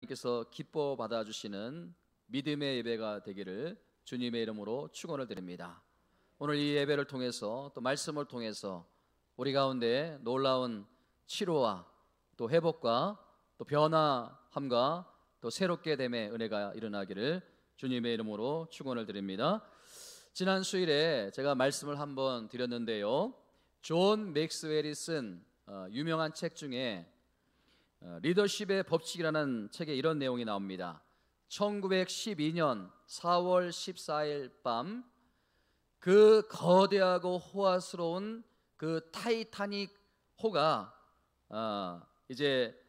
하나님께서 기뻐 받아주시는 믿음의 예배가 되기를 주님의 이름으로 축원을 드립니다. 오늘 이 예배를 통해서 또 말씀을 통해서 우리 가운데 놀라운 치료와 또 회복과 또 변화함과 또 새롭게 됨의 은혜가 일어나기를 주님의 이름으로 축원을 드립니다. 지난 수일에 제가 말씀을 한번 드렸는데요, 존 맥스웰이 쓴 유명한 책 중에 리더십의 법칙이라는 책에 이런 내용이 나옵니다. 1912년 4월 14일 밤 그 거대하고 호화스러운 그 타이타닉 호가 이제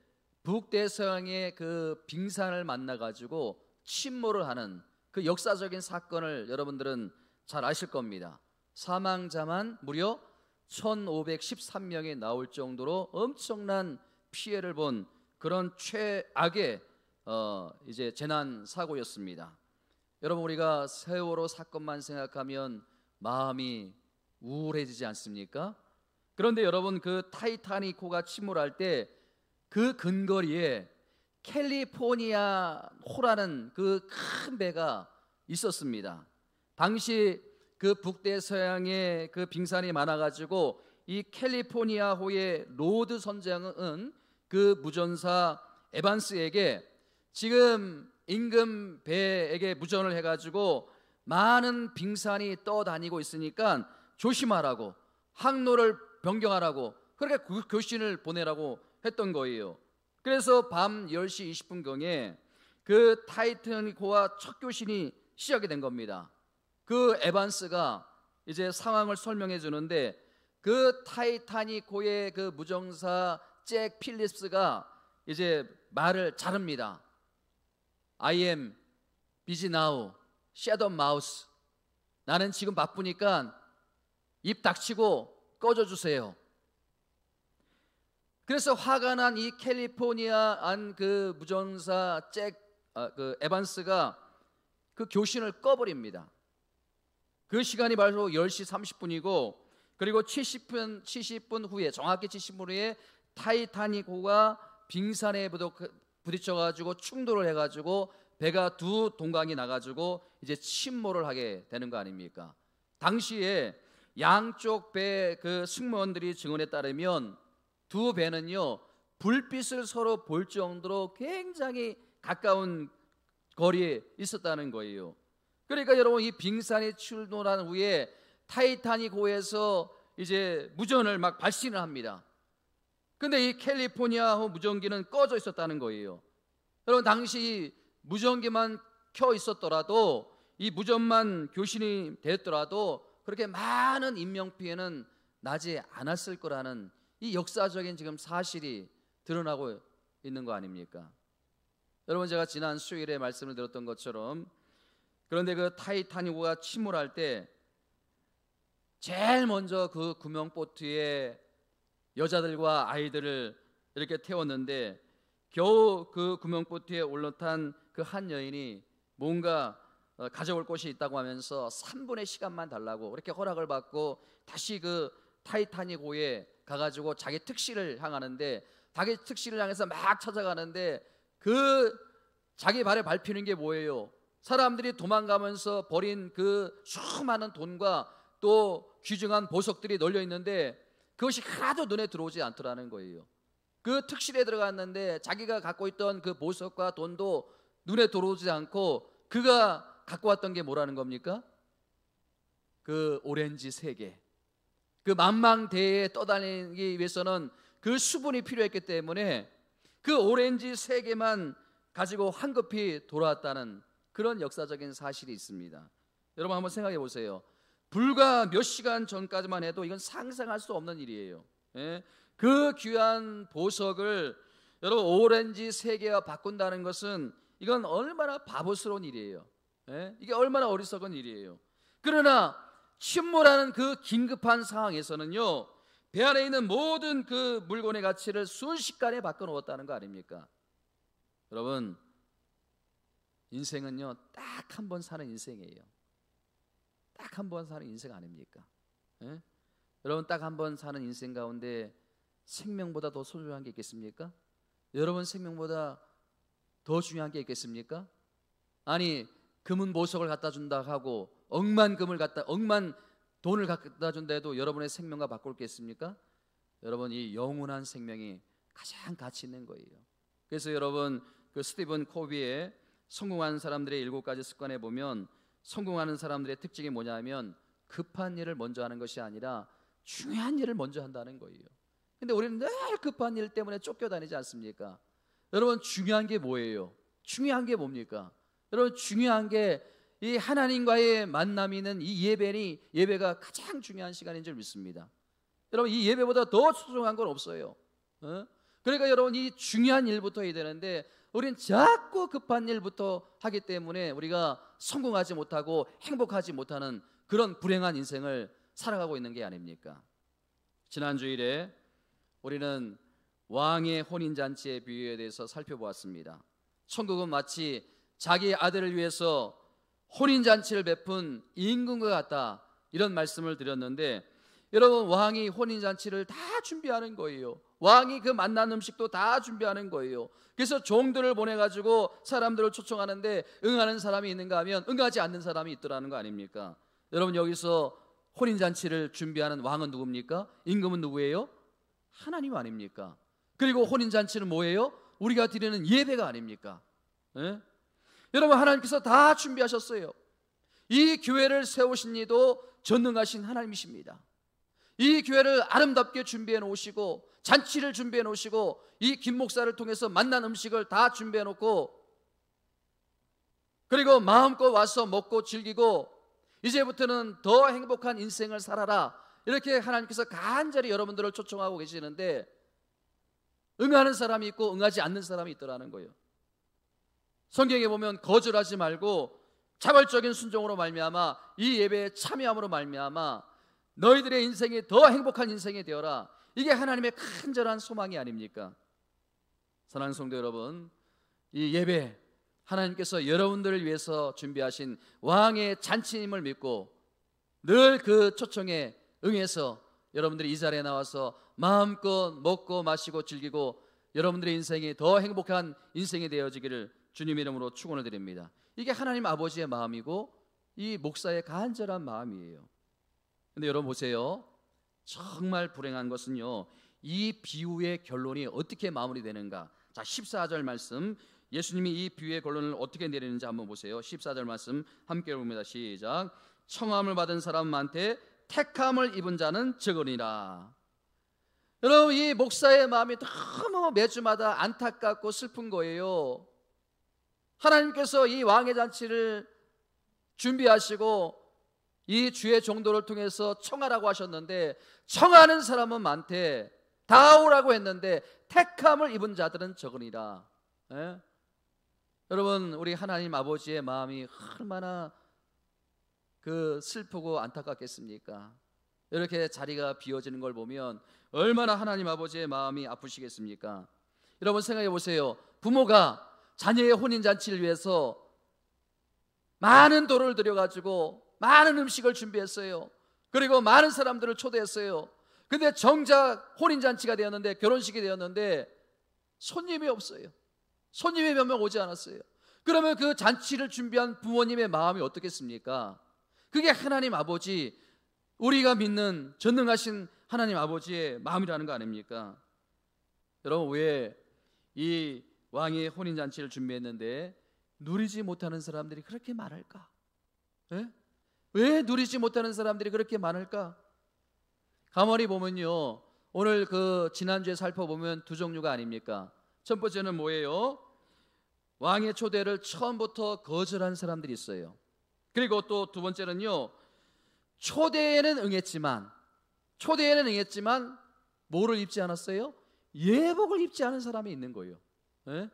북대서양의 그 빙산을 만나가지고 침몰을 하는 그 역사적인 사건을 여러분들은 잘 아실 겁니다. 사망자만 무려 1513명이 나올 정도로 엄청난 피해를 본 그런 최악의 이제 재난 사고였습니다. 여러분, 우리가 세월호 사건만 생각하면 마음이 우울해지지 않습니까? 그런데 여러분, 그 타이타닉호가 침몰할 때 그 근거리에 캘리포니아 호라는 그 큰 배가 있었습니다. 당시 그 북대서양에 그 빙산이 많아가지고 이 캘리포니아호의 로드 선장은 그 무전사 에반스에게 지금 임금 배에게 무전을 해가지고 많은 빙산이 떠다니고 있으니까 조심하라고, 항로를 변경하라고 그렇게 교신을 보내라고 했던 거예요. 그래서 밤 10시 20분경에 그 타이타닉호와 첫 교신이 시작이 된 겁니다. 그 에반스가 이제 상황을 설명해 주는데 그 타이타닉호의 그 무정사 잭 필립스가 이제 말을 자릅니다. I am busy now, shut up mouse. 나는 지금 바쁘니까 입 닥치고 꺼져주세요. 그래서 화가 난 이 캘리포니아 안 그 무정사 그 에반스가 그 교신을 꺼버립니다. 그 시간이 바로 10시 30분이고 그리고 70분 후에, 정확히 70분 후에 타이타닉호가 빙산에 부딪혀가지고 충돌을 해가지고 배가 두 동강이 나가지고 이제 침몰을 하게 되는 거 아닙니까? 당시에 양쪽 배 그 승무원들이 증언에 따르면 두 배는요 불빛을 서로 볼 정도로 굉장히 가까운 거리에 있었다는 거예요. 그러니까 여러분, 이 빙산이 출몰한 후에 타이타닉호에서 이제 무전을 막 발신을 합니다. 근데 이 캘리포니아호 무전기는 꺼져 있었다는 거예요. 여러분, 당시 무전기만 켜 있었더라도, 이 무전만 교신이 됐더라도 그렇게 많은 인명피해는 나지 않았을 거라는 이 역사적인 지금 사실이 드러나고 있는 거 아닙니까? 여러분, 제가 지난 수요일에 말씀을 드렸던 것처럼, 그런데 그 타이타닉호가 침몰할 때 제일 먼저 그 구명보트에 여자들과 아이들을 이렇게 태웠는데 겨우 그 구명보트에 올라탄 그 한 여인이 뭔가 가져올 것이 있다고 하면서 3분의 시간만 달라고 그렇게 허락을 받고 다시 그 타이타닉호에 가가지고 자기 특실을 향하는데, 자기 특실을 향해서 막 찾아가는데 그 자기 발에 밟히는 게 뭐예요? 사람들이 도망가면서 버린 그 수많은 돈과 또 귀중한 보석들이 널려 있는데 그것이 하나도 눈에 들어오지 않더라는 거예요. 그 특실에 들어갔는데 자기가 갖고 있던 그 보석과 돈도 눈에 들어오지 않고 그가 갖고 왔던 게 뭐라는 겁니까? 그 오렌지 3개. 그 만망대해에 떠다니기 위해서는 그 수분이 필요했기 때문에 그 오렌지 3개만 가지고 황급히 돌아왔다는 그런 역사적인 사실이 있습니다. 여러분, 한번 생각해 보세요. 불과 몇 시간 전까지만 해도 이건 상상할 수 없는 일이에요. 그 귀한 보석을 여러분 오렌지 3개와 바꾼다는 것은 이건 얼마나 바보스러운 일이에요. 이게 얼마나 어리석은 일이에요. 그러나 침몰하는 그 긴급한 상황에서는요, 배 안에 있는 모든 그 물건의 가치를 순식간에 바꿔놓았다는 거 아닙니까? 여러분, 인생은요 딱 한 번 사는 인생이에요. 딱 한 번 사는 인생 아닙니까? 여러분, 딱 한 번 사는 인생 가운데 생명보다 더 소중한 게 있겠습니까? 여러분 생명보다 더 중요한 게 있겠습니까? 아니, 금은 보석을 갖다 준다 하고 억만 돈을 갖다 준다해도 여러분의 생명과 바꿀 게 있습니까? 여러분, 이 영원한 생명이 가장 가치 있는 거예요. 그래서 여러분, 그 스티븐 코비의 성공한 사람들의 7가지 습관에 보면 성공하는 사람들의 특징이 뭐냐면 급한 일을 먼저 하는 것이 아니라 중요한 일을 먼저 한다는 거예요. 근데 우리는 늘 급한 일 때문에 쫓겨다니지 않습니까? 여러분, 중요한 게 뭐예요? 중요한 게 뭡니까? 여러분, 중요한 게 이 하나님과의 만남이 있는 이 예배가 가장 중요한 시간인 줄 믿습니다. 여러분, 이 예배보다 더 소중한 건 없어요. 그러니까 여러분, 이 중요한 일부터 해야 되는데 우리는 자꾸 급한 일부터 하기 때문에 우리가 성공하지 못하고 행복하지 못하는 그런 불행한 인생을 살아가고 있는 게 아닙니까? 지난 주일에 우리는 왕의 혼인잔치의 비유에 대해서 살펴보았습니다. 천국은 마치 자기 아들을 위해서 혼인잔치를 베푼 임금과 같다, 이런 말씀을 드렸는데, 여러분, 왕이 혼인잔치를 다 준비하는 거예요. 왕이 그 만난 음식도 다 준비하는 거예요. 그래서 종들을 보내가지고 사람들을 초청하는데 응하는 사람이 있는가 하면 응하지 않는 사람이 있더라는 거 아닙니까? 여러분, 여기서 혼인잔치를 준비하는 왕은 누굽니까? 임금은 누구예요? 하나님 아닙니까? 그리고 혼인잔치는 뭐예요? 우리가 드리는 예배가 아닙니까? 예? 여러분, 하나님께서 다 준비하셨어요. 이 교회를 세우신 이도 전능하신 하나님이십니다. 이 교회를 아름답게 준비해 놓으시고 잔치를 준비해 놓으시고 이 김 목사를 통해서 만난 음식을 다 준비해 놓고, 그리고 마음껏 와서 먹고 즐기고 이제부터는 더 행복한 인생을 살아라, 이렇게 하나님께서 간절히 여러분들을 초청하고 계시는데 응하는 사람이 있고 응하지 않는 사람이 있더라는 거예요. 성경에 보면 거절하지 말고 자발적인 순종으로 말미암아 이 예배에 참여함으로 말미암아 너희들의 인생이 더 행복한 인생이 되어라, 이게 하나님의 간절한 소망이 아닙니까? 사랑하는 성도 여러분, 이 예배, 하나님께서 여러분들을 위해서 준비하신 왕의 잔치임을 믿고 늘 그 초청에 응해서 여러분들이 이 자리에 나와서 마음껏 먹고 마시고 즐기고 여러분들의 인생이 더 행복한 인생이 되어지기를 주님 이름으로 축원을 드립니다. 이게 하나님 아버지의 마음이고 이 목사의 간절한 마음이에요. 근데 여러분 보세요, 정말 불행한 것은요, 이 비유의 결론이 어떻게 마무리되는가. 자, 14절 말씀, 예수님이 이 비유의 결론을 어떻게 내리는지 한번 보세요. 14절 말씀 함께 봅니다. 시작. 청함을 받은 사람한테 택함을 입은 자는 적으리라. 여러분, 이 목사의 마음이 너무 매주마다 안타깝고 슬픈 거예요. 하나님께서 이 왕의 잔치를 준비하시고 이 주의 종도를 통해서 청하라고 하셨는데 청하는 사람은 많대, 다 오라고 했는데 택함을 입은 자들은 적으리라. 예? 여러분, 우리 하나님 아버지의 마음이 얼마나 그 슬프고 안타깝겠습니까? 이렇게 자리가 비어지는 걸 보면 얼마나 하나님 아버지의 마음이 아프시겠습니까? 여러분, 생각해 보세요. 부모가 자녀의 혼인잔치를 위해서 많은 돈을 들여가지고 많은 음식을 준비했어요. 그리고 많은 사람들을 초대했어요. 근데 정작 혼인잔치가 되었는데, 결혼식이 되었는데 손님이 없어요. 손님이 몇 명 오지 않았어요. 그러면 그 잔치를 준비한 부모님의 마음이 어떻겠습니까? 그게 하나님 아버지, 우리가 믿는 전능하신 하나님 아버지의 마음이라는 거 아닙니까? 여러분, 왜 이 왕의 혼인잔치를 준비했는데 누리지 못하는 사람들이 그렇게 많을까? 예? 왜 누리지 못하는 사람들이 그렇게 많을까? 가만히 보면요, 오늘 그 지난주에 살펴보면 두 종류가 아닙니까? 첫 번째는 뭐예요? 왕의 초대를 처음부터 거절한 사람들이 있어요. 그리고 또 두 번째는요, 초대에는 응했지만 뭐를 입지 않았어요? 예복을 입지 않은 사람이 있는 거예요. 예?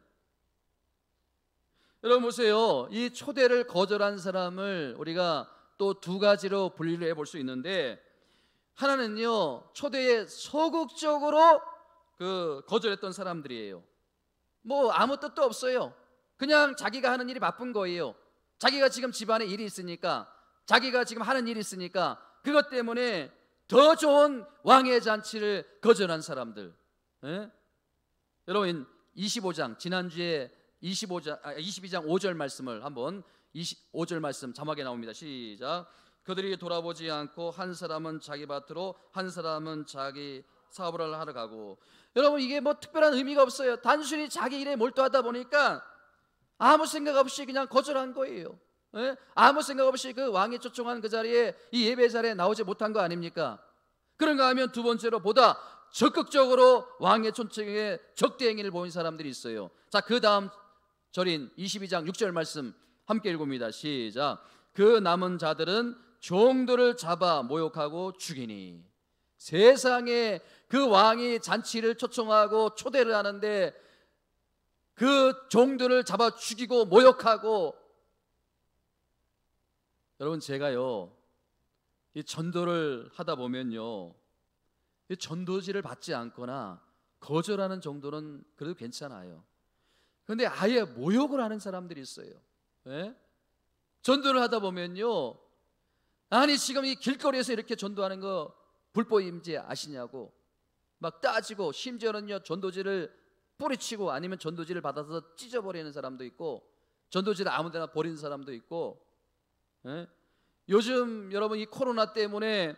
여러분 보세요, 이 초대를 거절한 사람을 우리가 또 두 가지로 분리를 해볼 수 있는데, 하나는요, 초대에 소극적으로 거절했던 사람들이에요. 뭐 아무 뜻도 없어요. 그냥 자기가 하는 일이 바쁜 거예요. 자기가 지금 집안에 일이 있으니까, 자기가 지금 하는 일이 있으니까 그것 때문에 더 좋은 왕의 잔치를 거절한 사람들. 예? 여러분, 25장, 지난주에 22장 5절 말씀을 한번 25절 말씀 자막에 나옵니다. 시작. 그들이 돌아보지 않고 한 사람은 자기 밭으로 한 사람은 자기 사업을 하러 가고. 여러분, 이게 뭐 특별한 의미가 없어요. 단순히 자기 일에 몰두하다 보니까 아무 생각 없이 그냥 거절한 거예요. 예? 아무 생각 없이 그 왕이 초청한 그 자리에, 이 예배 자리에 나오지 못한 거 아닙니까? 그런가 하면 두 번째로 보다 적극적으로 왕의 초청에 적대 행위를 보인 사람들이 있어요. 자, 그 다음 절인 22장 6절 말씀 함께 읽습니다. 시작. 그 남은 자들은 종들을 잡아 모욕하고 죽이니. 세상에 그 왕이 잔치를 초청하고 초대를 하는데 그 종들을 잡아 죽이고 모욕하고. 여러분, 제가요, 이 전도를 하다 보면요, 이 전도지를 받지 않거나 거절하는 정도는 그래도 괜찮아요. 그런데 아예 모욕을 하는 사람들이 있어요. 예? 전도를 하다 보면요, 아니 지금 이 길거리에서 이렇게 전도하는 거 불법인지 아시냐고 막 따지고, 심지어는요 전도지를 뿌리치고 아니면 전도지를 받아서 찢어버리는 사람도 있고, 전도지를 아무데나 버리는 사람도 있고. 예? 요즘 여러분 이 코로나 때문에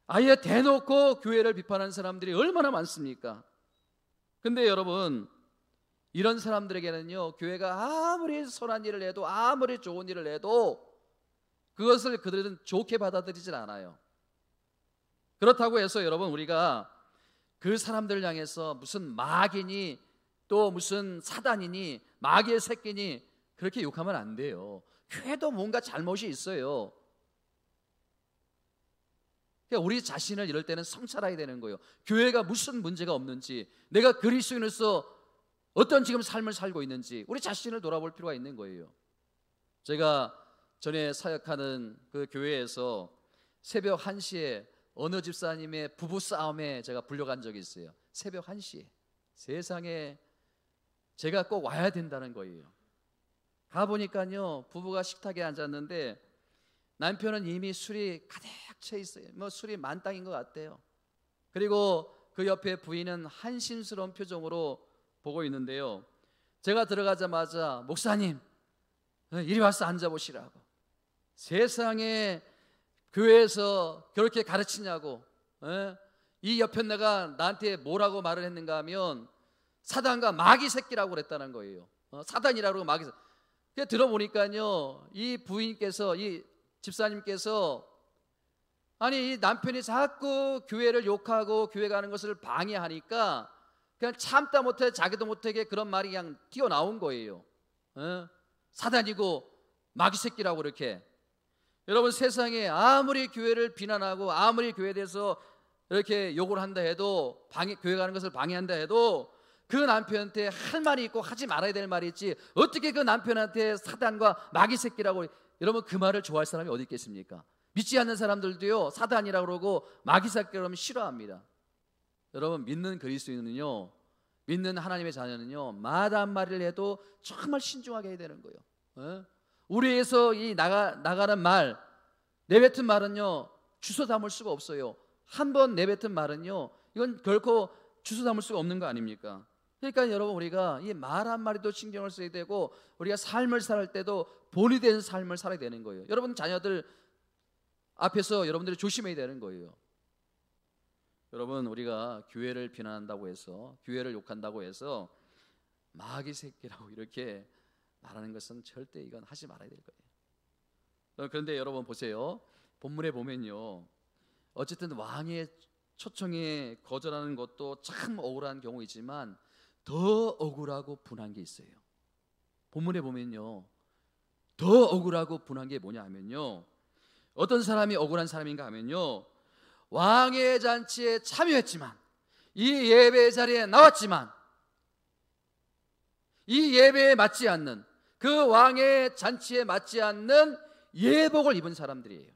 아예 대놓고 교회를 비판하는 사람들이 얼마나 많습니까? 근데 여러분, 이런 사람들에게는요, 교회가 아무리 선한 일을 해도, 아무리 좋은 일을 해도 그것을 그들은 좋게 받아들이질 않아요. 그렇다고 해서 여러분, 우리가 그 사람들을 향해서 무슨 마귀니 또 무슨 사단이니 마귀의 새끼니 그렇게 욕하면 안 돼요. 교회도 뭔가 잘못이 있어요. 그러니까 우리 자신을 이럴 때는 성찰해야 되는 거예요. 교회가 무슨 문제가 없는지, 내가 그리스도인으로서 어떤 지금 삶을 살고 있는지 우리 자신을 돌아볼 필요가 있는 거예요. 제가 전에 사역하는 그 교회에서 새벽 1시에 어느 집사님의 부부싸움에 제가 불려간 적이 있어요. 새벽 1시에. 세상에, 제가 꼭 와야 된다는 거예요. 가보니까요, 부부가 식탁에 앉았는데 남편은 이미 술이 가득 차 있어요. 뭐 술이 만땅인 것 같대요. 그리고 그 옆에 부인은 한심스러운 표정으로 보고 있는데요, 제가 들어가자마자 목사님 이리 와서 앉아보시라고. 세상에 교회에서 그렇게 가르치냐고. 이 옆에 내가 나한테 뭐라고 말을 했는가 하면 사단과 마귀 새끼라고 그랬다는 거예요. 사단이라고 그러고 마귀 새끼. 들어보니까요, 이 부인께서, 이 집사님께서, 아니 이 남편이 자꾸 교회를 욕하고 교회 가는 것을 방해하니까 그냥 참다 못해 자기도 못하게 그런 말이 그냥 튀어나온 거예요. 사단이고 마귀 새끼라고 이렇게. 여러분, 세상에 아무리 교회를 비난하고 아무리 교회에 대해서 이렇게 욕을 한다 해도, 교회 가는 것을 방해한다 해도 그 남편한테 할 말이 있고 하지 말아야 될 말이 있지, 어떻게 그 남편한테 사단과 마귀 새끼라고. 여러분, 그 말을 좋아할 사람이 어디 있겠습니까? 믿지 않는 사람들도요, 사단이라고 그러고 마귀 새끼라고 하면 싫어합니다. 여러분, 믿는 그리스도인은요, 믿는 하나님의 자녀는요, 말 한마디를 해도 정말 신중하게 해야 되는 거예요. 우리에서 이 나가는 말, 내뱉은 말은요 주워 담을 수가 없어요. 한 번 내뱉은 말은요, 이건 결코 주워 담을 수가 없는 거 아닙니까? 그러니까 여러분, 우리가 이 말 한마디도 신경을 써야 되고, 우리가 삶을 살 때도 본이 된 삶을 살아야 되는 거예요. 여러분 자녀들 앞에서 여러분들이 조심해야 되는 거예요. 여러분, 우리가 교회를 비난한다고 해서, 교회를 욕한다고 해서 마귀 새끼라고 이렇게 말하는 것은 절대 이건 하지 말아야 될 거예요. 그런데 여러분 보세요. 본문에 보면요, 어쨌든 왕의 초청에 거절하는 것도 참 억울한 경우이지만 더 억울하고 분한 게 있어요. 본문에 보면요, 더 억울하고 분한 게 뭐냐 하면요, 어떤 사람이 억울한 사람인가 하면요, 왕의 잔치에 참여했지만, 이 예배 자리에 나왔지만, 이 예배에 맞지 않는, 그 왕의 잔치에 맞지 않는 예복을 입은 사람들이에요.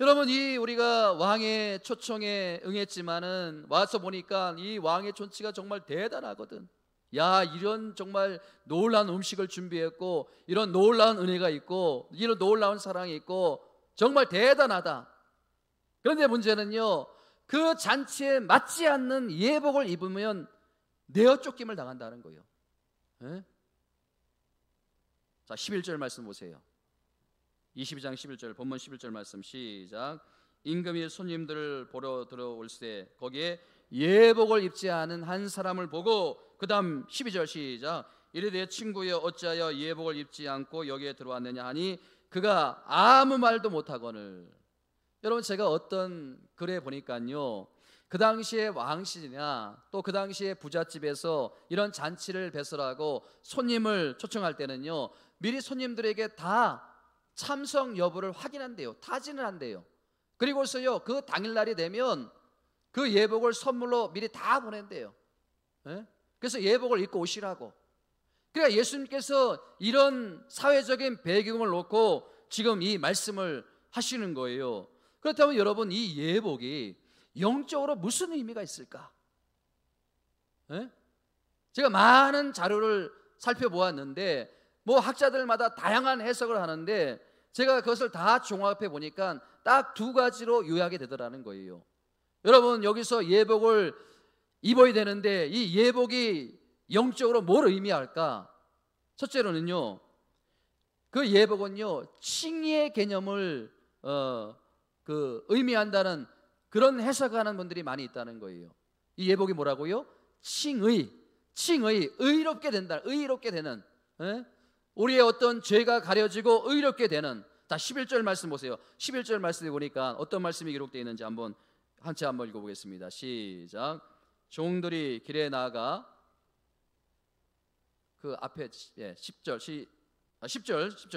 여러분, 이 우리가 왕의 초청에 응했지만은 와서 보니까 이 왕의 존치가 정말 대단하거든. 야, 이런 정말 놀라운 음식을 준비했고, 이런 놀라운 은혜가 있고, 이런 놀라운 사랑이 있고, 정말 대단하다. 그런데 문제는요, 그 잔치에 맞지 않는 예복을 입으면 내어 쫓김을 당한다는 거예요. 예? 자, 11절 말씀 보세요. 22장 11절, 본문 11절 말씀 시작. 임금이 손님들을 보러 들어올 때 거기에 예복을 입지 않은 한 사람을 보고, 그 다음 12절 시작. 이르되 친구여 어찌하여 예복을 입지 않고 여기에 들어왔느냐 하니 그가 아무 말도 못하거늘. 여러분, 제가 어떤 글에 보니까요, 그 당시에 왕실이나 또 그 당시에 부잣집에서 이런 잔치를 배설하고 손님을 초청할 때는요, 미리 손님들에게 다 참석 여부를 확인한대요. 타진을 한대요. 그리고서요, 그 당일날이 되면 그 예복을 선물로 미리 다 보낸대요. 예? 그래서 예복을 입고 오시라고. 그러니까 예수님께서 이런 사회적인 배경을 놓고 지금 이 말씀을 하시는 거예요. 그렇다면 여러분, 이 예복이 영적으로 무슨 의미가 있을까? 예? 제가 많은 자료를 살펴보았는데 뭐 학자들마다 다양한 해석을 하는데 제가 그것을 다 종합해 보니까 딱 두 가지로 요약이 되더라는 거예요. 여러분, 여기서 예복을 입어야 되는데 이 예복이 영적으로 뭘 의미할까? 첫째로는요, 그 예복은요, 칭의의 개념을 의미한다는 그런 해석하는 분들이 많이 있다는 거예요. 이 예복이 뭐라고요? 칭의, 의롭게 된다, 의롭게 되는, 예? 우리의 어떤 죄가 가려지고 의롭게 되는. 자, 11절 말씀 보세요. 11절 말씀에 보니까 어떤 말씀이 기록되어 있는지 한번 읽어보겠습니다. 시작. 종들이 길에 나아가, 그 앞에 10절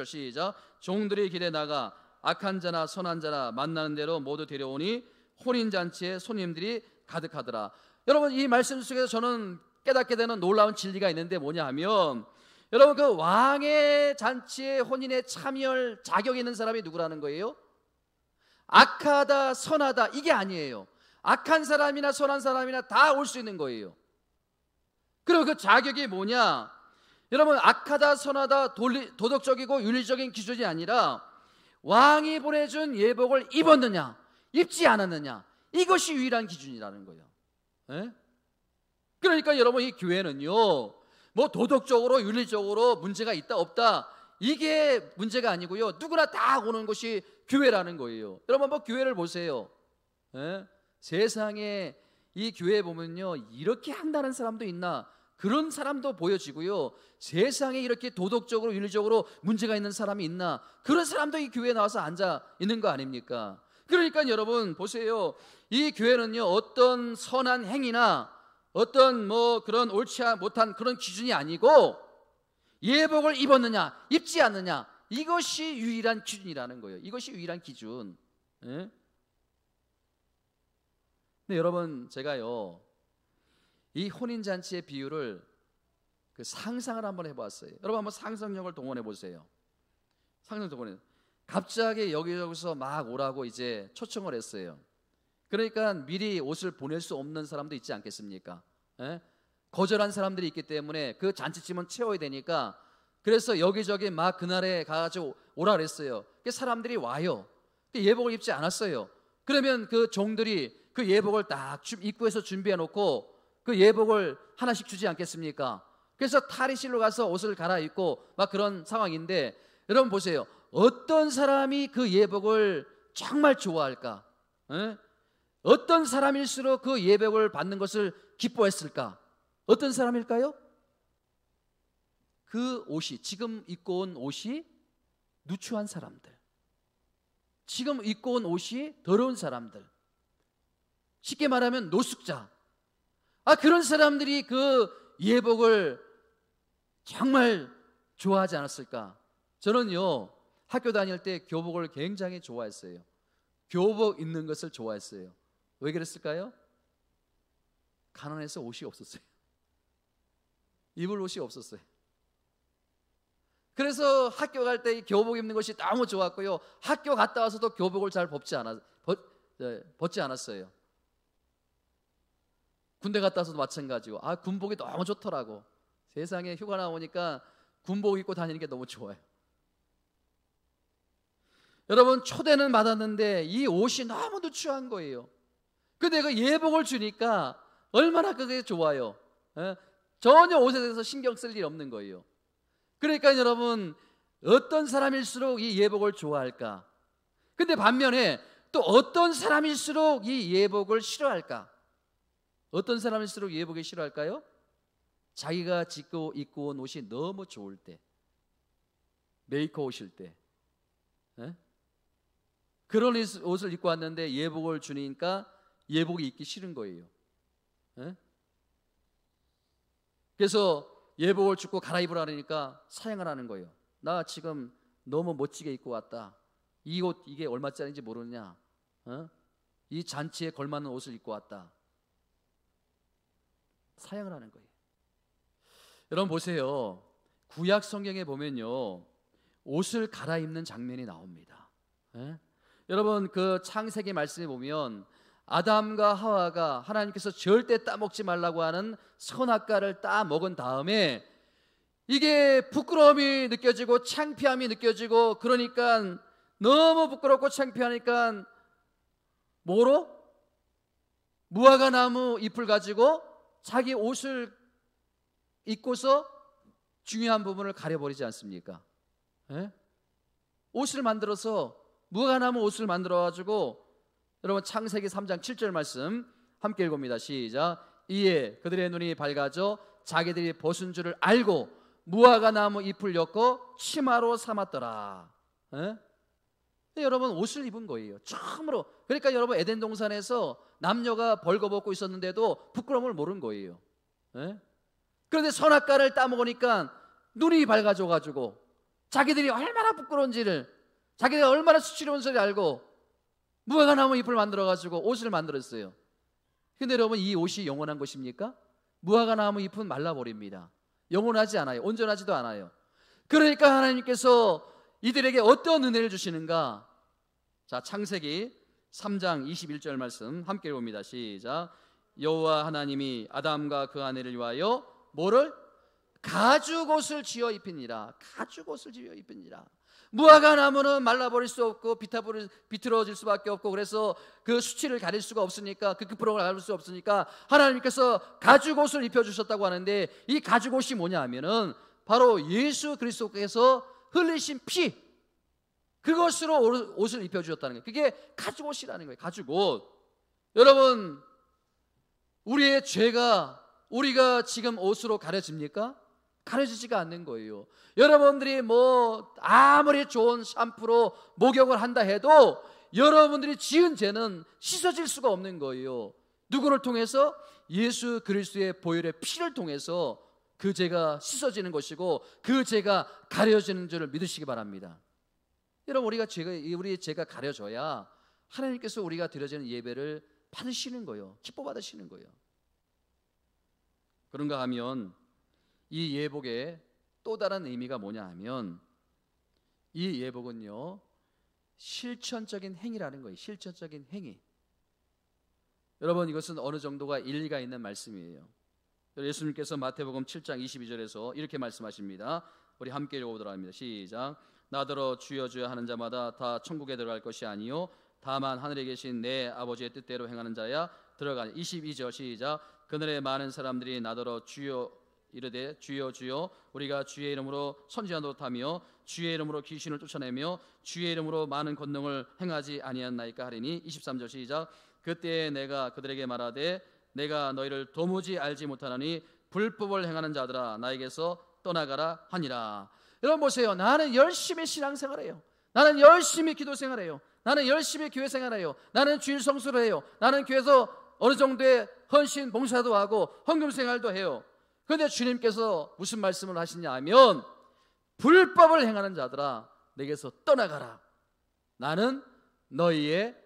시작. 종들이 길에 나가 악한 자나 선한 자나 만나는 대로 모두 데려오니 혼인잔치에 손님들이 가득하더라. 여러분, 이 말씀 속에서 저는 깨닫게 되는 놀라운 진리가 있는데 뭐냐 하면, 여러분, 그 왕의 잔치에 혼인에 참여할 자격이 있는 사람이 누구라는 거예요? 악하다 선하다 이게 아니에요. 악한 사람이나 선한 사람이나 다 올 수 있는 거예요. 그리고 그 자격이 뭐냐? 여러분, 악하다 선하다 도덕적이고 윤리적인 기준이 아니라 왕이 보내준 예복을 입었느냐 입지 않았느냐, 이것이 유일한 기준이라는 거예요. 예? 그러니까 여러분, 이 교회는요, 뭐 도덕적으로 윤리적으로 문제가 있다 없다 이게 문제가 아니고요, 누구나 다 오는 것이 교회라는 거예요. 여러분, 한번 교회를 보세요. 예? 세상에 이 교회에 보면요, 이렇게 한다는 사람도 있나, 그런 사람도 보여지고요, 세상에 이렇게 도덕적으로 윤리적으로 문제가 있는 사람이 있나, 그런 사람도 이 교회에 나와서 앉아 있는 거 아닙니까? 그러니까 여러분 보세요, 이 교회는요, 어떤 선한 행위나 어떤 뭐 그런 옳지 못한 그런 기준이 아니고 예복을 입었느냐 입지 않느냐, 이것이 유일한 기준이라는 거예요. 이것이 유일한 기준. 예? 근데 여러분, 제가요, 이 혼인잔치의 비유를 상상을 한번 해봤어요. 여러분, 한번 상상력을 동원해 보세요. 갑자기 여기저기서 막 오라고 이제 초청을 했어요. 그러니까 미리 옷을 보낼 수 없는 사람도 있지 않겠습니까? 예? 거절한 사람들이 있기 때문에 그 잔치집은 채워야 되니까, 그래서 여기저기 막 그날에 가가지고 오라 그랬어요. 사람들이 와요. 예복을 입지 않았어요. 그러면 그 종들이 그 예복을 딱 입구에서 준비해 놓고 그 예복을 하나씩 주지 않겠습니까? 그래서 탈의실로 가서 옷을 갈아입고 막 그런 상황인데, 여러분 보세요, 어떤 사람이 그 예복을 정말 좋아할까? 에? 어떤 사람일수록 그 예복을 받는 것을 기뻐했을까? 어떤 사람일까요? 그 옷이, 지금 입고 온 옷이 누추한 사람들, 지금 입고 온 옷이 더러운 사람들, 쉽게 말하면 노숙자, 그런 사람들이 그 예복을 정말 좋아하지 않았을까? 저는요, 학교 다닐 때 교복을 굉장히 좋아했어요. 교복 입는 것을 좋아했어요. 왜 그랬을까요? 가난해서 옷이 없었어요. 입을 옷이 없었어요. 그래서 학교 갈 때 교복 입는 것이 너무 좋았고요, 학교 갔다 와서도 교복을 잘 벗지 않았어요. 군대 갔다 와서도 마찬가지고, 군복이 너무 좋더라고. 세상에 휴가 나오니까 군복 입고 다니는 게 너무 좋아요. 여러분, 초대는 받았는데 이 옷이 너무 누추한 거예요. 근데 그 예복을 주니까 얼마나 그게 좋아요. 예? 전혀 옷에 대해서 신경 쓸 일이 없는 거예요. 그러니까 여러분, 어떤 사람일수록 이 예복을 좋아할까? 근데 반면에 또 어떤 사람일수록 이 예복을 싫어할까? 어떤 사람일수록 예복이 싫어할까요? 자기가 입고 온 옷이 너무 좋을 때, 메이커 오실 때, 예? 그런 옷을 입고 왔는데 예복을 주니까 예복이 입기 싫은 거예요. 예? 그래서 예복을 주고 갈아입으라니까 사양을 하는 거예요. 나 지금 너무 멋지게 입고 왔다. 이 옷 이게 얼마짜리인지 모르느냐? 어? 이 잔치에 걸맞는 옷을 입고 왔다. 사양을 하는 거예요. 여러분 보세요. 구약 성경에 보면요, 옷을 갈아입는 장면이 나옵니다. 예? 여러분 그 창세기 말씀에 보면 아담과 하와가 하나님께서 절대 따먹지 말라고 하는 선악과를 따 먹은 다음에 이게 부끄러움이 느껴지고 창피함이 느껴지고, 그러니까 너무 부끄럽고 창피하니까 뭐로? 무화과 나무 잎을 가지고 자기 옷을 입고서 중요한 부분을 가려버리지 않습니까? 예? 옷을 만들어서 무화과나무 옷을 만들어가지고, 여러분 창세기 3장 7절 말씀 함께 읽어봅니다. 시작. 이에 그들의 눈이 밝아져 자기들이 벗은 줄을 알고 무화과나무 잎을 엮어 치마로 삼았더라. 예? 여러분 옷을 입은 거예요, 처음으로. 그러니까 여러분 에덴 동산에서 남녀가 벌거벗고 있었는데도 부끄러움을 모른 거예요. 예? 그런데 선악과를 따먹으니까 눈이 밝아져가지고 자기들이 얼마나 부끄러운지를, 자기들이 얼마나 수치로운지를 알고 무화과나무 잎을 만들어가지고 옷을 만들었어요. 근데 여러분 이 옷이 영원한 것입니까? 무화과나무 잎은 말라버립니다. 영원하지 않아요. 온전하지도 않아요. 그러니까 하나님께서 이들에게 어떤 은혜를 주시는가? 자, 창세기 3장 21절 말씀 함께 봅니다. 시작. 여호와 하나님이 아담과 그 아내를 위하여 뭐를? 가죽옷을 지어 입히니라. 가죽옷을 지어 입히니라. 무화과나무는 말라버릴 수 없고 비틀어질 수밖에 없고, 그래서 그 수치를 가릴 수가 없으니까, 그 부끄러움을 가릴 수 없으니까 하나님께서 가죽옷을 입혀주셨다고 하는데, 이 가죽옷이 뭐냐 하면은 바로 예수 그리스도께서 흘리신 피, 그것으로 옷을 입혀주셨다는 거예요. 그게 가죽옷이라는 거예요. 가죽옷. 여러분 우리의 죄가 우리가 지금 옷으로 가려집니까? 가려지지가 않는 거예요. 여러분들이 뭐 아무리 좋은 샴푸로 목욕을 한다 해도 여러분들이 지은 죄는 씻어질 수가 없는 거예요. 누구를 통해서? 예수 그리스도의 보혈의 피를 통해서 그 죄가 씻어지는 것이고 그 죄가 가려지는 줄을 믿으시기 바랍니다. 여러분 우리의 죄가 가려져야 하나님께서 우리가 드려지는 예배를 받으시는 거예요. 기뻐 받으시는 거예요. 그런가 하면 이 예복의 또 다른 의미가 뭐냐 하면, 이 예복은요 실천적인 행위라는 거예요. 실천적인 행위. 여러분 이것은 어느 정도가 일리가 있는 말씀이에요. 예수님께서 마태복음 7장 22절에서 이렇게 말씀하십니다. 우리 함께 읽어보도록 합니다. 시작. 나더러 주여 주여 하는 자마다 다 천국에 들어갈 것이 아니요 다만 하늘에 계신 내 아버지의 뜻대로 행하는 자야 들어가니. 22절 시작. 그날에 많은 사람들이 나더러 주여 이르되 주여 주여 우리가 주의 이름으로 선지자 노릇하며 주의 이름으로 귀신을 쫓아내며 주의 이름으로 많은 권능을 행하지 아니하나이까 하리니. 23절 시작. 그때에 내가 그들에게 말하되 내가 너희를 도무지 알지 못하나니 불법을 행하는 자들아 나에게서 떠나가라 하니라. 여러분 보세요. 나는 열심히 신앙생활해요. 나는 열심히 기도생활해요. 나는 열심히 교회생활해요. 나는 주일 성수를 해요. 나는 교회에서 어느 정도의 헌신 봉사도 하고 헌금생활도 해요. 그런데 주님께서 무슨 말씀을 하시냐 하면 불법을 행하는 자들아 내게서 떠나가라. 나는 너희의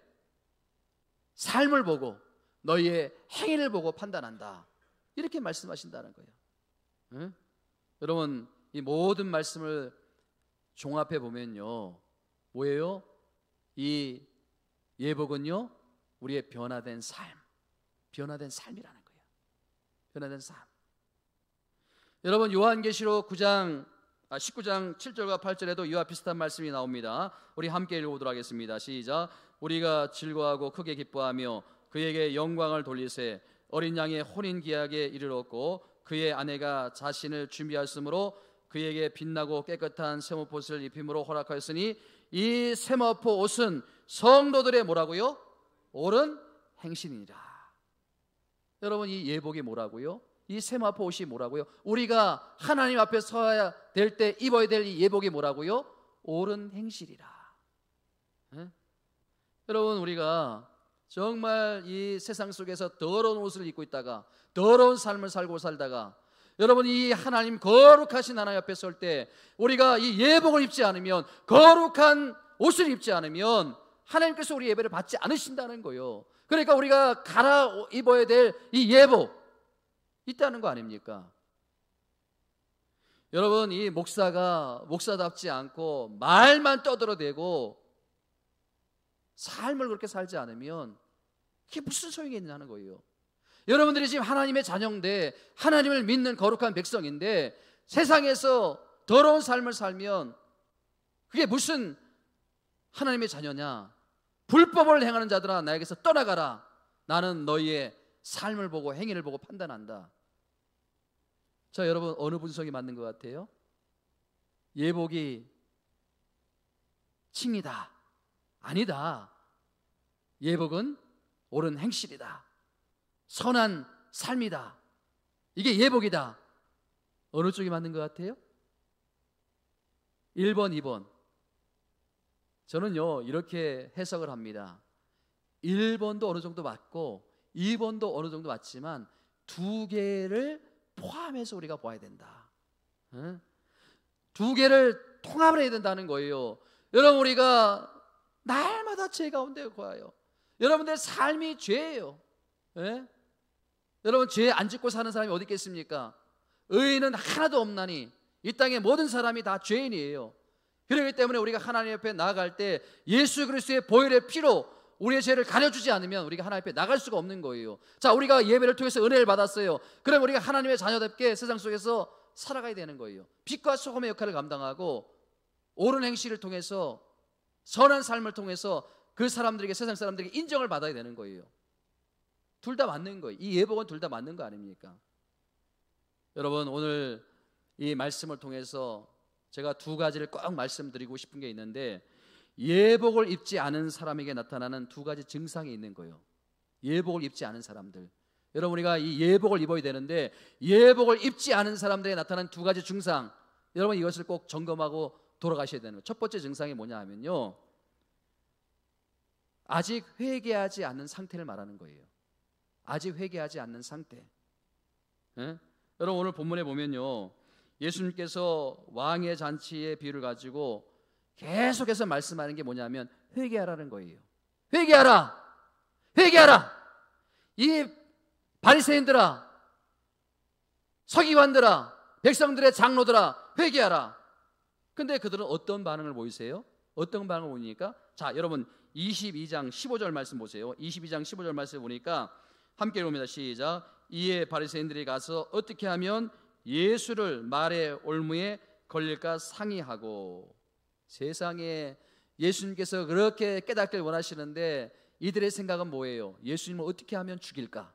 삶을 보고 너희의 행위를 보고 판단한다. 이렇게 말씀하신다는 거예요. 응? 여러분 이 모든 말씀을 종합해 보면요 뭐예요? 이 예복은요 우리의 변화된 삶, 변화된 삶이라는 거예요. 변화된 삶. 여러분 요한계시록 19장 7절과 8절에도 이와 비슷한 말씀이 나옵니다. 우리 함께 읽어보도록 하겠습니다. 시작. 우리가 즐거워하고 크게 기뻐하며 그에게 영광을 돌리세 어린 양의 혼인기약에 이르렀고 그의 아내가 자신을 준비하였으므로 그에게 빛나고 깨끗한 세마포 옷을 입힘으로 허락하였으니 이 세마포 옷은 성도들의 뭐라고요? 옳은 행실이니라. 여러분, 이 예복이 뭐라고요? 이 세마포 옷이 뭐라고요? 우리가 하나님 앞에 서야 될 때 입어야 될 이 예복이 뭐라고요? 옳은 행실이라. 네? 여러분, 우리가 정말 이 세상 속에서 더러운 옷을 입고 있다가 더러운 삶을 살고 살다가 여러분, 이 하나님 거룩하신 하나님 앞에 설 때 우리가 이 예복을 입지 않으면, 거룩한 옷을 입지 않으면 하나님께서 우리 예배를 받지 않으신다는 거예요. 그러니까 우리가 갈아입어야 될 이 예복 있다는 거 아닙니까? 여러분, 이 목사가 목사답지 않고 말만 떠들어대고 삶을 그렇게 살지 않으면 그게 무슨 소용이 있냐는 거예요. 여러분들이 지금 하나님의 자녀인데, 하나님을 믿는 거룩한 백성인데 세상에서 더러운 삶을 살면 그게 무슨 하나님의 자녀냐? 불법을 행하는 자들아, 나에게서 떠나가라. 나는 너희의 삶을 보고 행위를 보고 판단한다. 자, 여러분, 어느 분석이 맞는 것 같아요? 예복이 칭이다? 아니다. 예복은 옳은 행실이다. 선한 삶이다. 이게 예복이다. 어느 쪽이 맞는 것 같아요? 1번, 2번. 저는요, 이렇게 해석을 합니다. 1번도 어느 정도 맞고 2번도 어느 정도 맞지만 두 개를 포함해서 우리가 봐야 된다. 두 개를 통합을 해야 된다는 거예요. 여러분, 우리가 날마다 죄 가운데 거하여, 여러분들의 삶이 죄예요. 여러분, 죄 안 짓고 사는 사람이 어디 있겠습니까? 의인은 하나도 없나니 이 땅의 모든 사람이 다 죄인이에요. 그렇기 때문에 우리가 하나님 앞에 나아갈 때 예수 그리스도의 보혈의 피로 우리의 죄를 가려주지 않으면 우리가 하나님 앞에 나갈 수가 없는 거예요. 자, 우리가 예배를 통해서 은혜를 받았어요. 그럼 우리가 하나님의 자녀답게 세상 속에서 살아가야 되는 거예요. 빛과 소금의 역할을 감당하고 옳은 행실을 통해서, 선한 삶을 통해서 그 사람들에게, 세상 사람들에게 인정을 받아야 되는 거예요. 둘 다 맞는 거예요. 이 예복은 둘 다 맞는 거 아닙니까? 여러분, 오늘 이 말씀을 통해서 제가 두 가지를 꼭 말씀드리고 싶은 게 있는데, 예복을 입지 않은 사람에게 나타나는 두 가지 증상이 있는 거예요. 예복을 입지 않은 사람들, 여러분, 우리가 이 예복을 입어야 되는데 예복을 입지 않은 사람들에 나타나는 두 가지 증상, 여러분 이것을 꼭 점검하고 돌아가셔야 되는 거예요. 첫 번째 증상이 뭐냐 하면요, 아직 회개하지 않는 상태를 말하는 거예요. 아직 회개하지 않는 상태. 여러분, 오늘 본문에 보면요, 예수님께서 왕의 잔치의 비유를 가지고 계속해서 말씀하는 게 뭐냐면 회개하라는 거예요. 회개하라, 회개하라. 이 바리새인들아, 서기관들아, 백성들의 장로들아, 회개하라. 근데 그들은 어떤 반응을 보이세요? 어떤 반응을 보이니까? 자, 여러분 22장 15절 말씀 보세요. 22장 15절 말씀 보니까 함께 읽습니다. 시작. 이에 바리새인들이 가서 어떻게 하면 예수를 말의 올무에 걸릴까 상의하고. 세상에, 예수님께서 그렇게 깨닫기를 원하시는데 이들의 생각은 뭐예요? 예수님을 어떻게 하면 죽일까?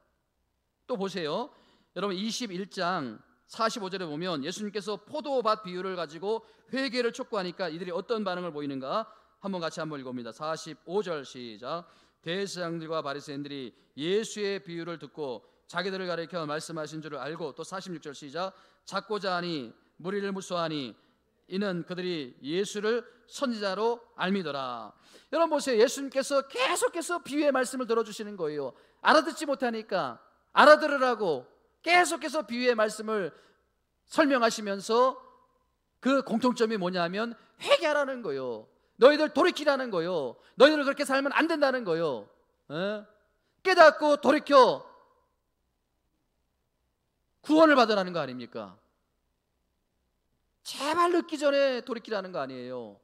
또 보세요. 여러분 21장 45절에 보면 예수님께서 포도밭 비유를 가지고 회개를 촉구하니까 이들이 어떤 반응을 보이는가? 한번 같이 한번 읽어봅니다. 45절 시작. 대제사장들과 바리새인들이 예수의 비유를 듣고 자기들을 가리켜 말씀하신 줄을 알고, 또 46절 시작. 잡고자 하니 무리를 무수하니 이는 그들이 예수를 선지자로 알미더라. 여러분 보세요. 예수님께서 계속해서 비유의 말씀을 들어주시는 거예요. 알아듣지 못하니까 알아들으라고 계속해서 비유의 말씀을 설명하시면서 그 공통점이 뭐냐면 회개하라는 거예요. 너희들 돌이키라는 거예요. 너희들 그렇게 살면 안 된다는 거예요. 깨닫고 돌이켜 구원을 받으라는 거 아닙니까? 제발 늦기 전에 돌이키라는 거 아니에요.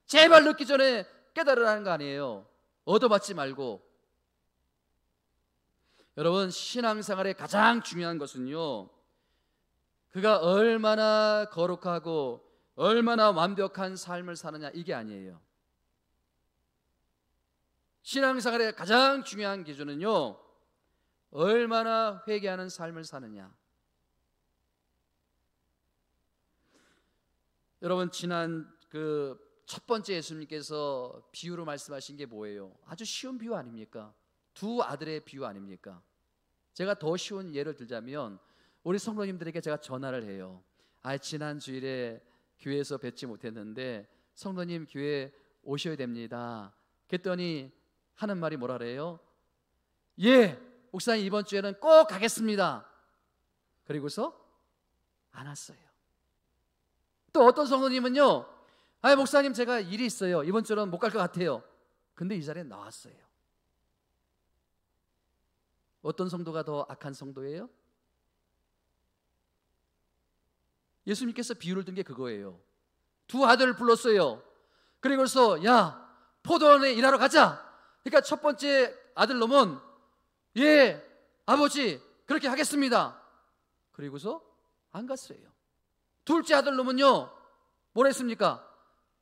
제발 늦기 전에 깨달으라는 거 아니에요. 얻어받지 말고. 여러분, 신앙생활의 가장 중요한 것은요, 그가 얼마나 거룩하고 얼마나 완벽한 삶을 사느냐, 이게 아니에요. 신앙생활의 가장 중요한 기준은요, 얼마나 회개하는 삶을 사느냐. 여러분, 지난 그 첫 번째 예수님께서 비유로 말씀하신 게 뭐예요? 아주 쉬운 비유 아닙니까? 두 아들의 비유 아닙니까? 제가 더 쉬운 예를 들자면, 우리 성도님들에게 제가 전화를 해요. 지난 주일에 교회에서 뵙지 못했는데 성도님 교회 오셔야 됩니다. 그랬더니 하는 말이 뭐라 그래요? 예, 목사님 이번 주에는 꼭 가겠습니다. 그리고서 안 왔어요. 또 어떤 성도님은요, 목사님 제가 일이 있어요. 이번 주는 못 갈 것 같아요. 근데 이 자리에 나왔어요. 어떤 성도가 더 악한 성도예요? 예수님께서 비유를 든 게 그거예요. 두 아들을 불렀어요. 그리고서 야, 포도원에 일하러 가자. 그러니까 첫 번째 아들 놈은 예, 아버지 그렇게 하겠습니다. 그리고서 안 갔어요. 둘째 아들 놈은요, 뭘 했습니까?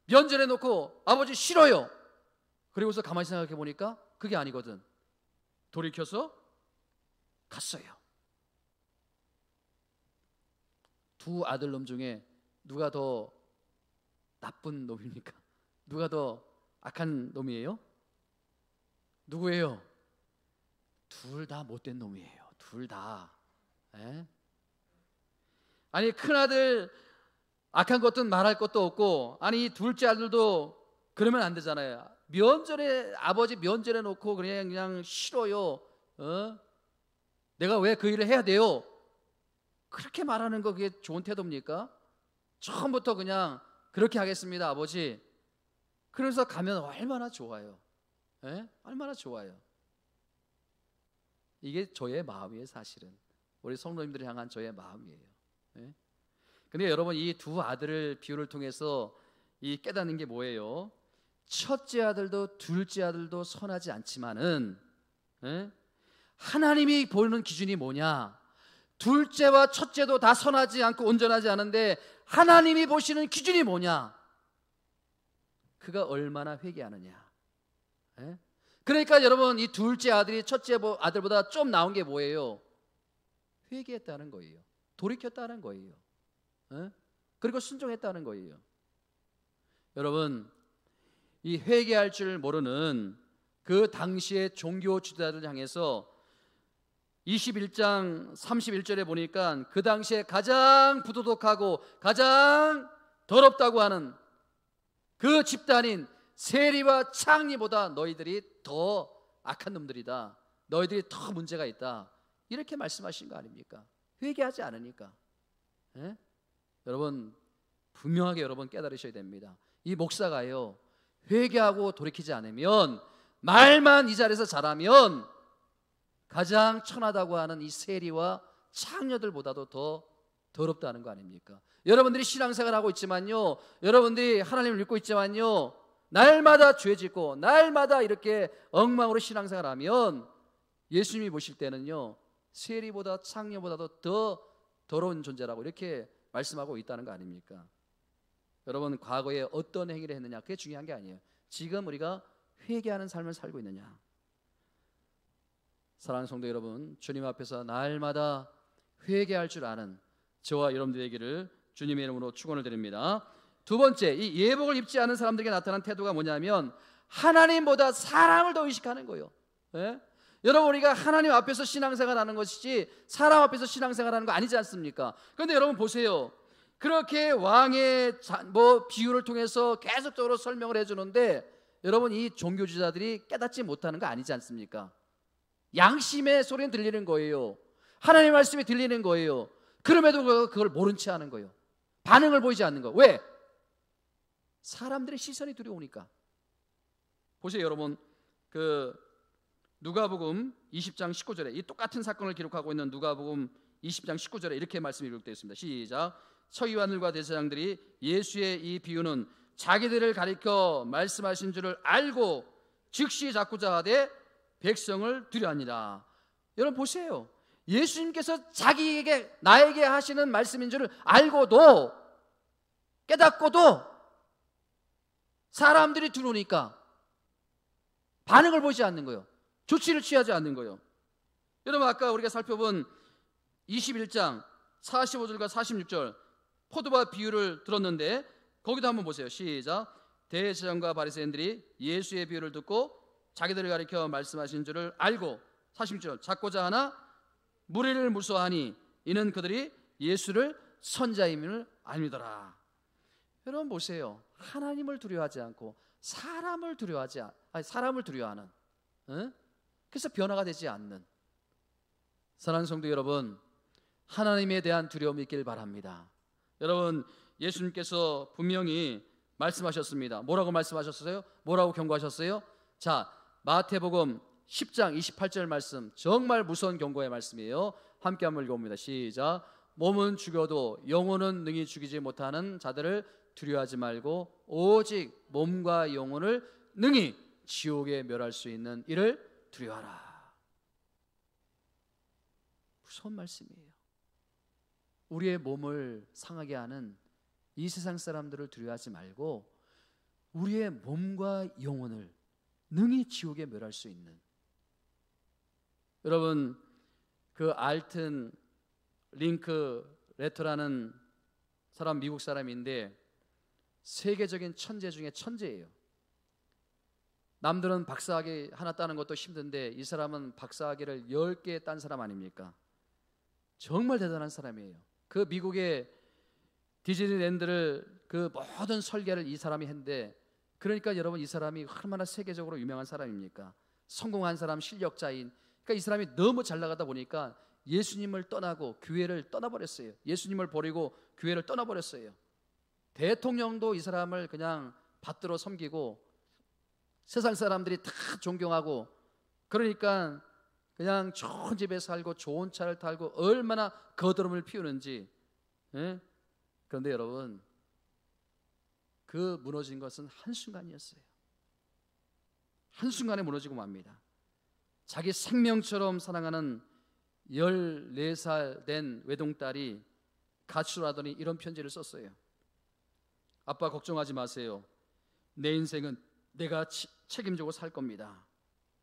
면전에 놓고 아버지 싫어요. 그리고서 가만히 생각해 보니까 그게 아니거든. 돌이켜서 갔어요. 두 아들 놈 중에 누가 더 나쁜 놈입니까? 누가 더 악한 놈이에요? 누구예요? 둘 다 못된 놈이에요. 둘 다. 아니, 큰아들 악한 것도 말할 것도 없고, 아니 둘째 아들도 그러면 안 되잖아요. 면전에, 아버지 면전에 놓고 그냥 싫어요. 내가 왜 그 일을 해야 돼요? 그렇게 말하는 거 그게 좋은 태도입니까? 처음부터 그냥 그렇게 하겠습니다, 아버지. 그래서 가면 얼마나 좋아요. 얼마나 좋아요. 이게 저의 마음이에요. 사실은 우리 성도님들을 향한 저의 마음이에요. 근데 여러분, 이 두 아들을 비유를 통해서 이 깨닫는 게 뭐예요? 첫째 아들도 둘째 아들도 선하지 않지만은 하나님이 보는 기준이 뭐냐? 둘째와 첫째도 다 선하지 않고 온전하지 않은데 하나님이 보시는 기준이 뭐냐? 그가 얼마나 회개하느냐. 그러니까 여러분, 이 둘째 아들이 첫째 아들보다 좀 나은 게 뭐예요? 회개했다는 거예요. 돌이켰다는 거예요. 그리고 순종했다는 거예요. 여러분, 이 회개할 줄 모르는 그 당시의 종교 지도자들 향해서 21장 31절에 보니까 그 당시에 가장 부도덕하고 가장 더럽다고 하는 그 집단인 세리와 창리보다 너희들이 더 악한 놈들이다. 너희들이 더 문제가 있다. 이렇게 말씀하신 거 아닙니까? 회개하지 않으니까. 여러분, 분명하게 여러분 깨달으셔야 됩니다. 이 목사가요, 회개하고 돌이키지 않으면, 말만 이 자리에서 잘하면 가장 천하다고 하는 이 세리와 창녀들보다도 더 더럽다는 거 아닙니까? 여러분들이 신앙생활하고 있지만요, 여러분들이 하나님을 믿고 있지만요, 날마다 죄 짓고 날마다 이렇게 엉망으로 신앙생활하면 예수님이 보실 때는요, 세리보다 창녀보다도 더 더러운 존재라고 이렇게 말씀하고 있다는 거 아닙니까? 여러분, 과거에 어떤 행위를 했느냐, 그게 중요한 게 아니에요. 지금 우리가 회개하는 삶을 살고 있느냐. 사랑하는 성도 여러분, 주님 앞에서 날마다 회개할 줄 아는 저와 여러분들의 얘기를 주님의 이름으로 축원을 드립니다. 두 번째, 이 예복을 입지 않은 사람들에게 나타난 태도가 뭐냐면 하나님보다 사람을 더 의식하는 거예요. 여러분, 우리가 하나님 앞에서 신앙생활하는 것이지 사람 앞에서 신앙생활하는 거 아니지 않습니까? 그런데 여러분 보세요. 그렇게 왕의 비유를 통해서 계속적으로 설명을 해주는데, 여러분, 이 종교지자들이 깨닫지 못하는 거 아니지 않습니까? 양심의 소리는 들리는 거예요. 하나님의 말씀이 들리는 거예요. 그럼에도 그걸 모른 채 하는 거예요. 반응을 보이지 않는 거. 왜? 사람들의 시선이 두려우니까. 보세요, 여러분. 누가복음 20장 19절에 이 똑같은 사건을 기록하고 있는 누가복음 20장 19절에 이렇게 말씀이 기록되어 있습니다. 시작. 서기관들과 대제사장들이 예수의 이 비유는 자기들을 가리켜 말씀하신 줄을 알고 즉시 잡고자 하되 백성을 두려하니라. 여러분 보세요. 예수님께서 자기에게, 나에게 하시는 말씀인 줄을 알고도, 깨닫고도 사람들이 들어오니까 반응을 보이지 않는 거예요. 조치를 취하지 않는 거예요. 여러분 아까 우리가 살펴본 21장 45절과 46절 포도밭 비유를 들었는데 거기도 한번 보세요. 시작. 대제사장과 바리새인들이 예수의 비유를 듣고 자기들을 가리켜 말씀하신 줄을 알고 46절 잡고자 하나 무리를 무서워하니 이는 그들이 예수를 선자임을 알미더라. 여러분 보세요. 하나님을 두려워하지 않고 사람을 두려워하는 그래서 변화가 되지 않는 사랑하는 성도 여러분, 하나님에 대한 두려움이 있길 바랍니다. 여러분 예수님께서 분명히 말씀하셨습니다. 뭐라고 말씀하셨어요? 뭐라고 경고하셨어요? 자, 마태복음 10장 28절 말씀, 정말 무서운 경고의 말씀이에요. 함께 한번 읽어봅니다. 시작. 몸은 죽여도 영혼은 능히 죽이지 못하는 자들을 두려워하지 말고 오직 몸과 영혼을 능히 지옥에 멸할 수 있는 이를 두려워하라. 무서운 말씀이에요. 우리의 몸을 상하게 하는 이 세상 사람들을 두려워하지 말고 우리의 몸과 영혼을 능히 지옥에 멸할 수 있는, 여러분 그 알튼 링크레터라는 사람, 미국 사람인데 세계적인 천재 중에 천재예요. 남들은 박사학위 하나 따는 것도 힘든데 이 사람은 박사학위를 10개 딴 사람 아닙니까? 정말 대단한 사람이에요. 그 미국의 디즈니랜드를 그 모든 설계를 이 사람이 했는데, 그러니까 여러분 이 사람이 얼마나 세계적으로 유명한 사람입니까? 성공한 사람, 실력자인. 그러니까 이 사람이 너무 잘 나가다 보니까 예수님을 떠나고 교회를 떠나버렸어요. 예수님을 버리고 교회를 떠나버렸어요. 대통령도 이 사람을 그냥 받들어 섬기고 세상 사람들이 다 존경하고, 그러니까 그냥 좋은 집에 살고 좋은 차를 타고 얼마나 거드름을 피우는지. 그런데 여러분 그 무너진 것은 한순간이었어요. 한순간에 무너지고 맙니다. 자기 생명처럼 사랑하는 14살 된 외동딸이 가출하더니 이런 편지를 썼어요. 아빠 걱정하지 마세요. 내 인생은 내가 책임지고 살 겁니다.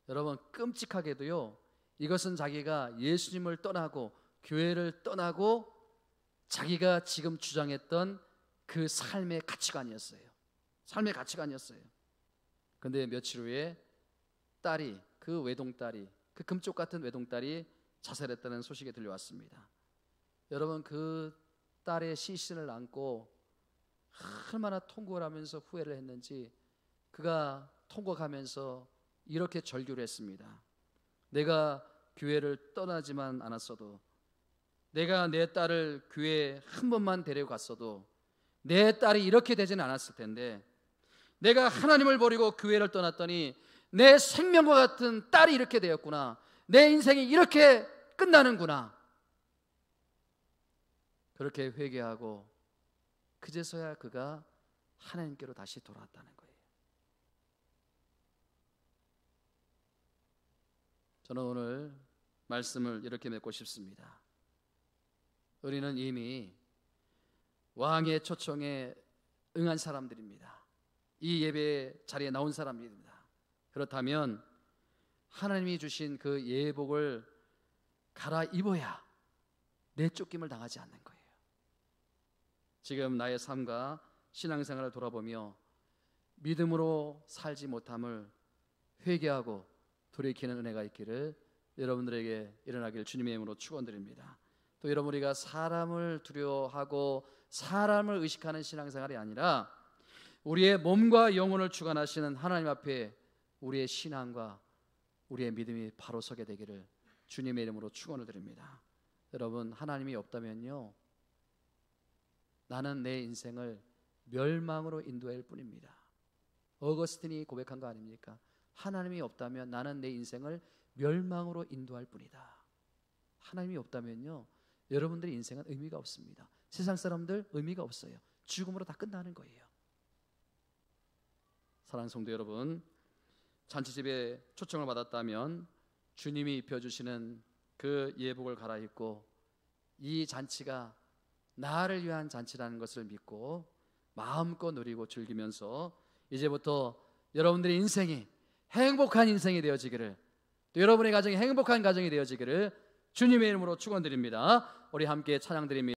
여러분 끔찍하게도요, 이것은 자기가 예수님을 떠나고 교회를 떠나고 자기가 지금 주장했던 그 삶의 가치관이었어요. 삶의 가치관이었어요. 그런데 며칠 후에 딸이, 그 외동딸이, 그 금쪽 같은 외동딸이 자살했다는 소식이 들려왔습니다. 여러분 그 딸의 시신을 안고 얼마나 통곡을 하면서 후회를 했는지, 그가 통곡하면서 이렇게 절규를 했습니다. 내가 교회를 떠나지만 않았어도, 내가 내 딸을 교회에 한 번만 데려갔어도 내 딸이 이렇게 되지는 않았을 텐데, 내가 하나님을 버리고 교회를 떠났더니 내 생명과 같은 딸이 이렇게 되었구나. 내 인생이 이렇게 끝나는구나. 그렇게 회개하고 그제서야 그가 하나님께로 다시 돌아왔다는 거예요. 저는 오늘 말씀을 이렇게 맺고 싶습니다. 우리는 이미 왕의 초청에 응한 사람들입니다. 이 예배 자리에 나온 사람입니다. 그렇다면 하나님이 주신 그 예복을 갈아입어야 내쫓김을 당하지 않는 거예요. 지금 나의 삶과 신앙생활을 돌아보며 믿음으로 살지 못함을 회개하고 돌이키는 은혜가 있기를 여러분들에게 일어나길 주님의 이름으로 축원드립니다. 또 여러분, 우리가 사람을 두려워하고 사람을 의식하는 신앙생활이 아니라 우리의 몸과 영혼을 주관하시는 하나님 앞에 우리의 신앙과 우리의 믿음이 바로 서게 되기를 주님의 이름으로 축원을 드립니다. 여러분, 하나님이 없다면요, 나는 내 인생을 멸망으로 인도할 뿐입니다. 어거스틴이 고백한 거 아닙니까? 하나님이 없다면 나는 내 인생을 멸망으로 인도할 뿐이다. 하나님이 없다면요, 여러분들의 인생은 의미가 없습니다. 세상 사람들 의미가 없어요. 죽음으로 다 끝나는 거예요. 사랑하는 성도 여러분, 잔치집에 초청을 받았다면 주님이 입혀주시는 그 예복을 갈아입고 이 잔치가 나를 위한 잔치라는 것을 믿고 마음껏 누리고 즐기면서 이제부터 여러분들의 인생이 행복한 인생이 되어지기를, 또 또 여러분의 가정이 행복한 가정이 되어지기를 주님의 이름으로 축원드립니다. 우리 함께 찬양 드립니다.